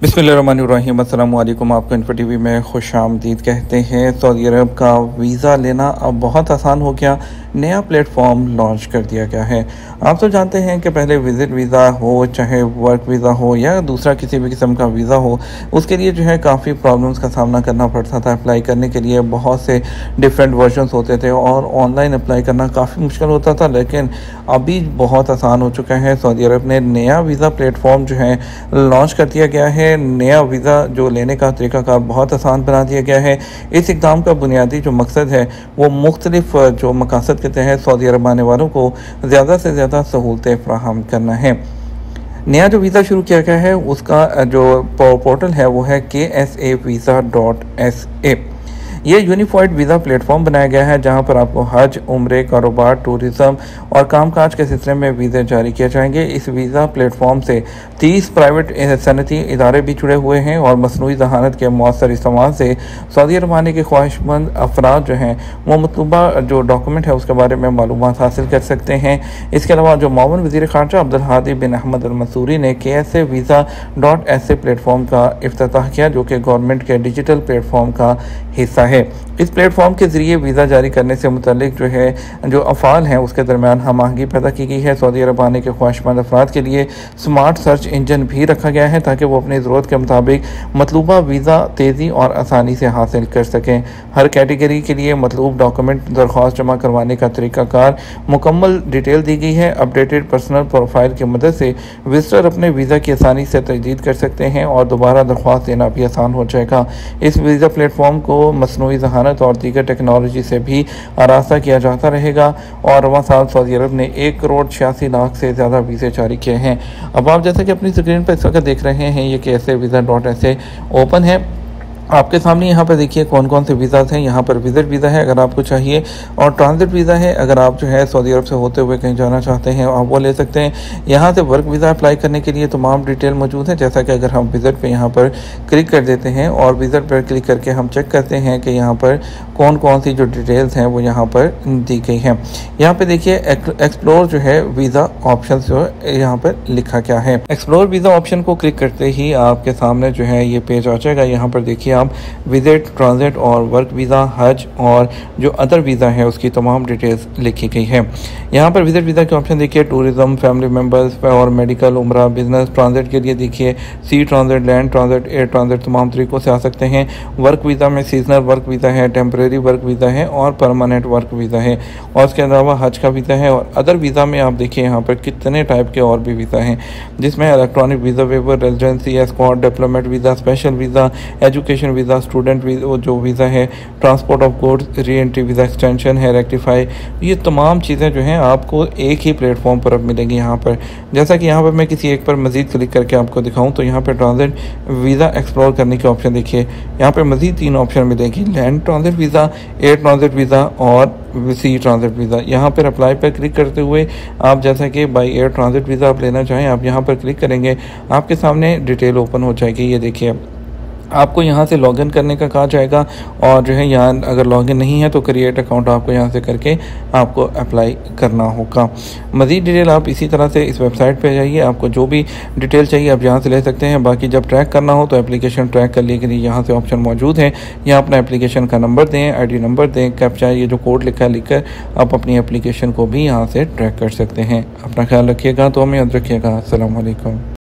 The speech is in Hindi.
बिस्मिल्लाहिर्रहमानिर्रहीम। अस्सलामु अलैकुम। आपको इन्फो टीवी में खुशामदीद कहते हैं। सऊदी अरब का वीज़ा लेना अब बहुत आसान हो गया। नया प्लेटफॉर्म लॉन्च कर दिया गया है। आप तो जानते हैं कि पहले विज़िट वीज़ा हो, चाहे वर्क वीज़ा हो या दूसरा किसी भी किस्म का वीज़ा हो, उसके लिए जो है काफ़ी प्रॉब्लम्स का सामना करना पड़ता था। अप्लाई करने के लिए बहुत से डिफरेंट वर्जन्स होते थे और ऑनलाइन अप्लाई करना काफ़ी मुश्किल होता था, लेकिन अभी बहुत आसान हो चुका है। सऊदी अरब ने नया वीज़ा प्लेटफॉर्म जो है लॉन्च कर दिया गया है। नया वीज़ा जो लेने का तरीक़ाकार बहुत आसान बना दिया गया है। इस इक़दाम का बुनियादी जो मकसद है वो मुख्तलिफ जो मकासद के तहत सऊदी अरब आने वालों को ज़्यादा से ज़्यादा सहूलतें फ़राहम करना है। नया जो वीज़ा शुरू किया गया है उसका जो पोर्टल है वो है KSA-Visa.sa। ये यूनिफाइड वीज़ा प्लेटफॉर्म बनाया गया है जहां पर आपको हज, उम्रे, कारोबार, टूरिज़म और कामकाज के सिलसिले में वीज़े जारी किए जाएंगे। इस वीज़ा प्लेटफॉर्म से 30 प्राइवेट सनती इदारे भी जुड़े हुए हैं और मसनूई ज़हानत के मौसर इस्तेमाल से सऊदी अरब आने के ख्वाहिशमंद अफराद जो हैं वो मतलूबा जो डॉक्यूमेंट है उसके बारे में मालूमात हासिल कर सकते हैं। इसके अलावा जो मामून वज़ीर ख़ारजा अब्दुल हादी बिन अहमद अल मंसूरी ने KSA-Visa.sa प्लेटफॉर्म का इफ्तिताह किया, जो कि गवर्नमेंट के डिजिटल प्लेटफॉर्म का हिस्सा है। इस प्लेटफॉर्म के ज़रिए वीज़ा जारी करने से मुतल्लिक जो है जो अफ़ाल हैं उसके दरमियान हम आहंगी पैदा की गई है। सऊदी अरब आने के ख्वाहिशमंद अफराद के लिए स्मार्ट सर्च इंजन भी रखा गया है ताकि वो अपनी ज़रूरत के मुताबिक मतलूबा वीज़ा तेज़ी और आसानी से हासिल कर सकें। हर कैटेगरी के लिए मतलूब डॉक्यूमेंट दरख्वास्त जमा करवाने का तरीक़ाकार मुकम्मल डिटेल दी गई है। अपडेटेड पर्सनल प्रोफाइल की मदद से विजिटर अपने वीज़ा की आसानी से तजदीद कर सकते हैं और दोबारा दरख्वास्त देना भी आसान हो जाएगा। इस वीज़ा प्लेटफॉर्म को मसनूई ज़हानत और दीगर टेक्नोलॉजी से भी आरास्ता किया जाता रहेगा और रवां साल सऊदी अरब ने 1,86,00,000 से ज़्यादा वीज़े जारी किए हैं। अब आप जैसे कि अपनी स्क्रीन पर इस वक्त देख रहे हैं ये KSA-Visa.sa ओपन है। आपके सामने यहाँ पर देखिए कौन कौन से वीज़ाज़ हैं। यहाँ पर विज़िट वीज़ा है अगर आपको चाहिए, और ट्रांजिट वीज़ा है अगर आप जो है सऊदी अरब से होते हुए कहीं जाना चाहते हैं आप वो ले सकते हैं। यहाँ से वर्क वीज़ा अप्लाई करने के लिए तमाम डिटेल मौजूद है। जैसा कि अगर हम विज़िट पे यहाँ पर क्लिक कर देते हैं और विज़िट पर क्लिक करके हम चेक करते हैं कि यहाँ पर कौन कौन सी जो डिटेल्स हैं वो यहाँ पर दी गई हैं। यहाँ पर देखिए एक्सप्लोर जो है वीज़ा ऑप्शन जो है यहाँ पर लिखा क्या है। एक्सप्लोर वीज़ा ऑप्शन को क्लिक करते ही आपके सामने जो है ये पेज आ जाएगा। यहाँ पर देखिए आप विजिट, ट्रांजिट और वर्क वीज़ा, हज और जो अदर वीज़ा है उसकी तमाम डिटेल्स लिखी गई है। यहाँ पर विजिट वीज़ा के ऑप्शन देखिए टूरिज़म, फैमिली मेम्बर्स और मेडिकल, उम्रा, बिजनेस। ट्रांजिट के लिए देखिए sea transit, land transit, air transit तमाम तरीक़ों से आ सकते हैं। वर्क वीज़ा में सीजनल वर्क वीज़ा है, टेम्परेरी वर्क वीज़ा है और परमानेंट वर्क वीज़ा है, और उसके अलावा हज का वीज़ा है। और अदर वीज़ा में आप देखिए यहाँ पर कितने टाइप के और भी वीज़ा हैं, जिसमें electronic visa waiver, residency, escort, diplomat visa, special visa, education visa, student visa जो वीज़ा है, transport of goods, re entry visa, extension है, रेक्टिफाई, ये तमाम चीज़ें जो हैं आपको एक ही प्लेटफॉर्म पर अब मिलेंगी। यहाँ पर जैसा कि यहाँ पर मैं किसी एक पर मज़ीद क्लिक करके आपको दिखाऊं तो यहाँ पर ट्रांजिट वीज़ा एक्सप्लोर करने के ऑप्शन देखिए, यहाँ पर मज़ीद 3 ऑप्शन मिलेगी, land transit visa, air transit visa और सी ट्रांजिट वीज़ा। यहाँ पर अप्लाई पर क्लिक करते हुए आप जैसा कि बाई एयर ट्रांजिट वीज़ा आप लेना चाहें आप यहाँ पर क्लिक करेंगे, आपके सामने डिटेल ओपन हो जाएगी। ये देखिए आपको यहाँ से लॉगिन करने का कहा जाएगा और जो है यहाँ अगर लॉगिन नहीं है तो क्रिएट अकाउंट आपको यहाँ से करके आपको अप्लाई करना होगा। मज़ीद डिटेल आप इसी तरह से इस वेबसाइट पे जाइए, आपको जो भी डिटेल चाहिए आप यहाँ से ले सकते हैं। बाकी जब ट्रैक करना हो तो एप्लीकेशन ट्रैक करने के लिए यहाँ से ऑप्शन मौजूद है। यहाँ अपना एप्लीकेशन का नंबर दें, ID नंबर दें, कैप्चा ये जो कोड लिखा है लिखकर आप अपनी एप्लीकेशन को भी यहाँ से ट्रैक कर सकते हैं। अपना ख्याल रखिएगा, तो हमें याद रखिएगा। अस्सलाम वालेकुम।